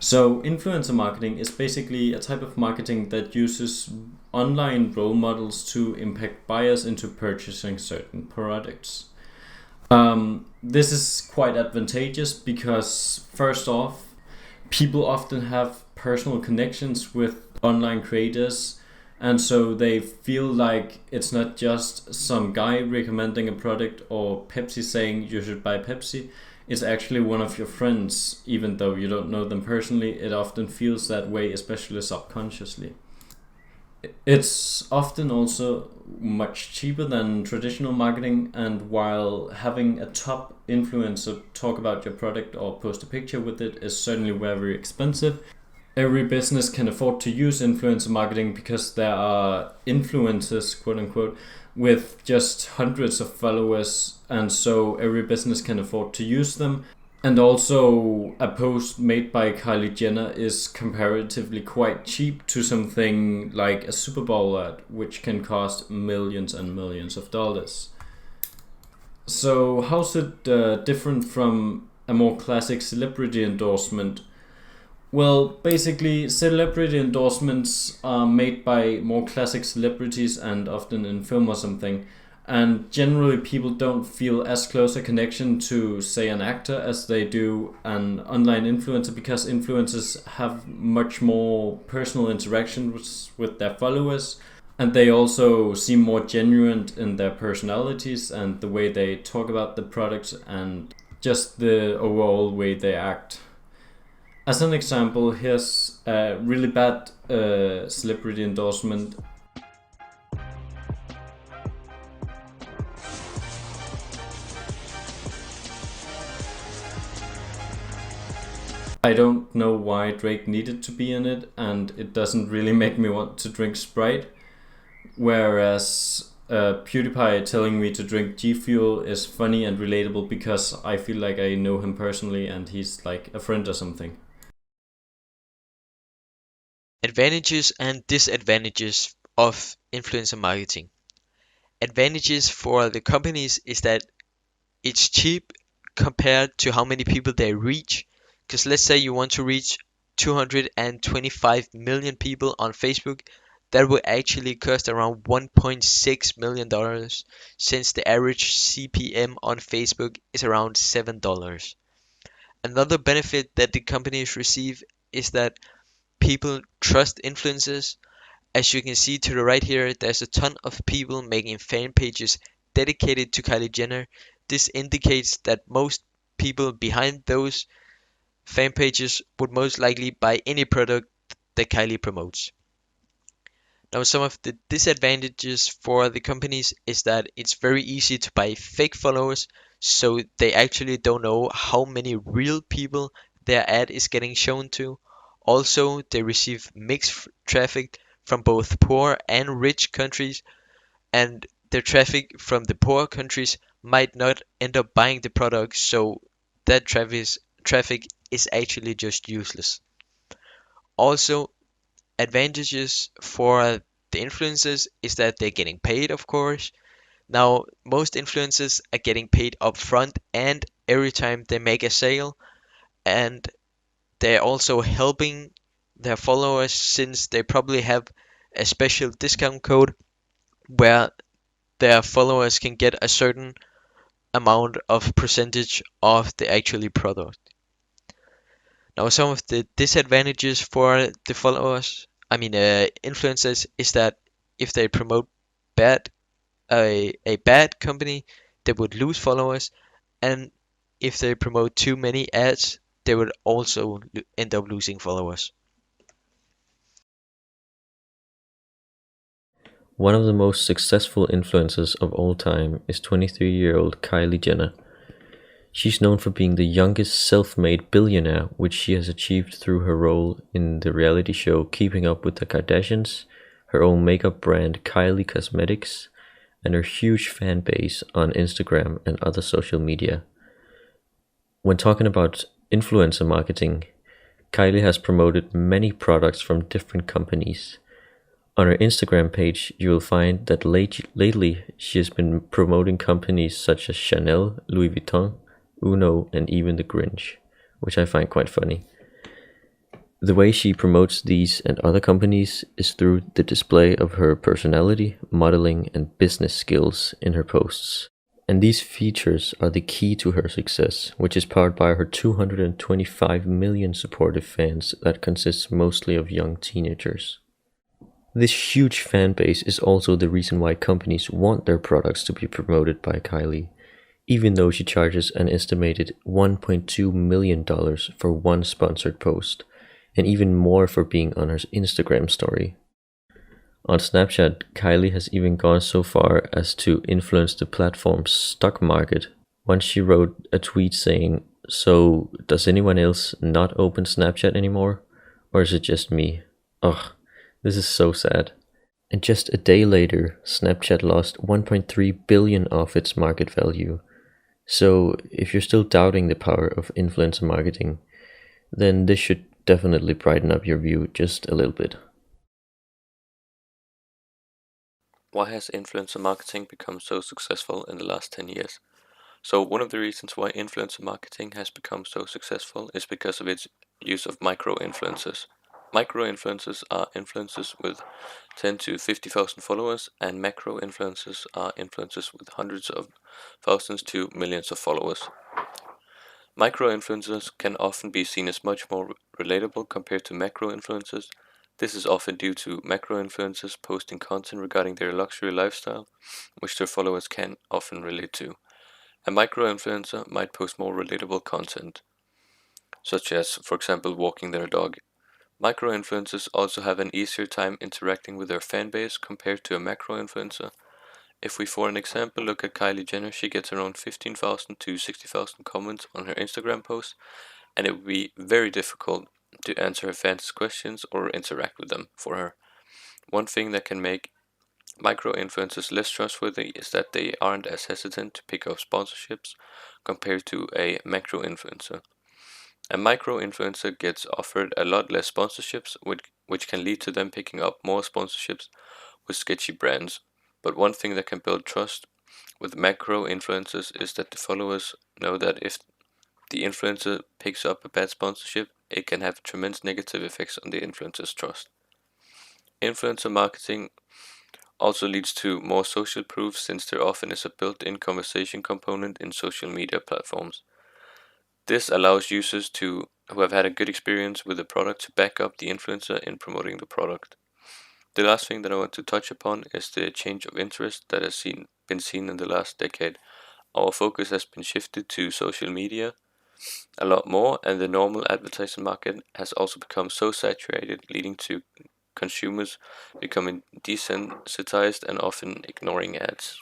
So, influencer marketing is basically a type of marketing that uses online role models to impact buyers into purchasing certain products. This is quite advantageous because, first off, people often have personal connections with online creators, and so they feel like it's not just some guy recommending a product or Pepsi saying you should buy Pepsi. It's actually one of your friends, even though you don't know them personally. It often feels that way, especially subconsciously. It's often also much cheaper than traditional marketing, and while having a top influencer talk about your product or post a picture with it is certainly very expensive, every business can afford to use influencer marketing because there are influencers, quote unquote, with just hundreds of followers, and so every business can afford to use them. And also, a post made by Kylie Jenner is comparatively quite cheap to something like a Super Bowl ad, which can cost millions and millions of dollars. So, how's it different from a more classic celebrity endorsement? Well, basically, celebrity endorsements are made by more classic celebrities and often in film or something. And generally, people don't feel as close a connection to, say, an actor as they do an online influencer, because influencers have much more personal interactions with their followers. And they also seem more genuine in their personalities and the way they talk about the products and just the overall way they act. As an example, here's a really bad celebrity endorsement. I don't know why Drake needed to be in it, and it doesn't really make me want to drink Sprite. Whereas PewDiePie telling me to drink G Fuel is funny and relatable because I feel like I know him personally and he's like a friend or something. Advantages and disadvantages of influencer marketing. Advantages for the companies is that it's cheap compared to how many people they reach. Because let's say you want to reach 225 million people on Facebook, that would actually cost around $1.6 million, since the average CPM on Facebook is around $7. Another benefit that the companies receive is that people trust influencers. As you can see to the right here, there's a ton of people making fan pages dedicated to Kylie Jenner. This indicates that most people behind those fan pages would most likely buy any product that Kylie promotes. Now, some of the disadvantages for the companies is that it's very easy to buy fake followers, so they actually don't know how many real people their ad is getting shown to. Also, they receive mixed traffic from both poor and rich countries, and the traffic from the poor countries might not end up buying the product, so that traffic is actually just useless. Also, advantages for the influencers is that they're getting paid, of course. Now, most influencers are getting paid upfront and every time they make a sale, and they're also helping their followers since they probably have a special discount code where their followers can get a certain amount of percentage of the actually product. Now, some of the disadvantages for the followers, influencers, is that if they promote bad a bad company, they would lose followers, and if they promote too many ads, they would also end up losing followers. One of the most successful influencers of all time is 23-year-old Kylie Jenner. She's known for being the youngest self-made billionaire, which she has achieved through her role in the reality show Keeping Up with the Kardashians, her own makeup brand Kylie Cosmetics, and her huge fan base on Instagram and other social media. When talking about influencer marketing, Kylie has promoted many products from different companies. On her Instagram page, you will find that lately she has been promoting companies such as Chanel, Louis Vuitton, Uno, and even the Grinch, which I find quite funny. The way she promotes these and other companies is through the display of her personality, modeling, and business skills in her posts. And these features are the key to her success, which is powered by her 225 million supportive fans that consists mostly of young teenagers. This huge fan base is also the reason why companies want their products to be promoted by Kylie, even though she charges an estimated $1.2 million for one sponsored post, and even more for being on her Instagram story. On Snapchat, Kylie has even gone so far as to influence the platform's stock market. Once she wrote a tweet saying, "So, does anyone else not open Snapchat anymore? Or is it just me? Ugh, this is so sad." And just a day later, Snapchat lost 1.3 billion of its market value. So, if you're still doubting the power of influencer marketing, then this should definitely brighten up your view just a little bit. Why has influencer marketing become so successful in the last 10 years? So one of the reasons why influencer marketing has become so successful is because of its use of micro-influencers. Micro-influencers are influencers with 10 to 50,000 followers, and macro-influencers are influencers with hundreds of thousands to millions of followers. Micro-influencers can often be seen as much more relatable compared to macro-influencers. This is often due to macro-influencers posting content regarding their luxury lifestyle, which their followers can often relate to. A micro-influencer might post more relatable content, such as, for example, walking their dog. Micro-influencers also have an easier time interacting with their fan base compared to a macro-influencer. If we, for an example, look at Kylie Jenner, she gets around 15,000 to 60,000 comments on her Instagram post, and it would be very difficult to answer her fans' questions or interact with them for her. One thing that can make micro-influencers less trustworthy is that they aren't as hesitant to pick up sponsorships compared to a macro-influencer. A micro-influencer gets offered a lot less sponsorships, which can lead to them picking up more sponsorships with sketchy brands. But one thing that can build trust with macro-influencers is that the followers know that if the influencer picks up a bad sponsorship, it can have tremendous negative effects on the influencer's trust. Influencer marketing also leads to more social proof, since there often is a built-in conversation component in social media platforms. This allows users who have had a good experience with the product to back up the influencer in promoting the product. The last thing that I want to touch upon is the change of interest that has been seen in the last decade. Our focus has been shifted to social media a lot more, and the normal advertising market has also become so saturated, leading to consumers becoming desensitized and often ignoring ads.